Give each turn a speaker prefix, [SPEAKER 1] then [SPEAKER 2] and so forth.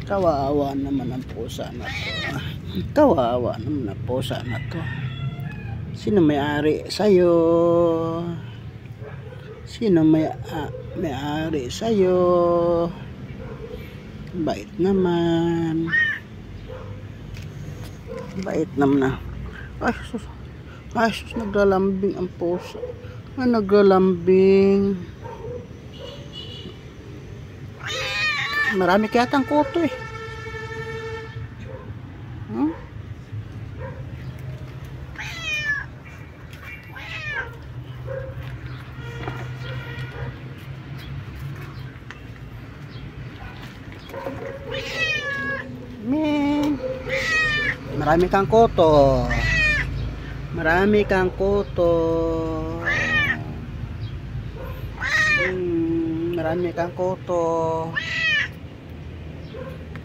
[SPEAKER 1] Kawawa naman ang pusa na to. Kawawa naman ang pusa na to. Sino may-ari sa'yo? Sino may-ari sa'yo? Bait naman. Bait naman na. Ay sus. Ay sus, naglalambing ang pusa. Ay, naglalambing. Marami kaya tang kuto eh. Marami kang kuto. Marami kang kuto. Marami kang kuto.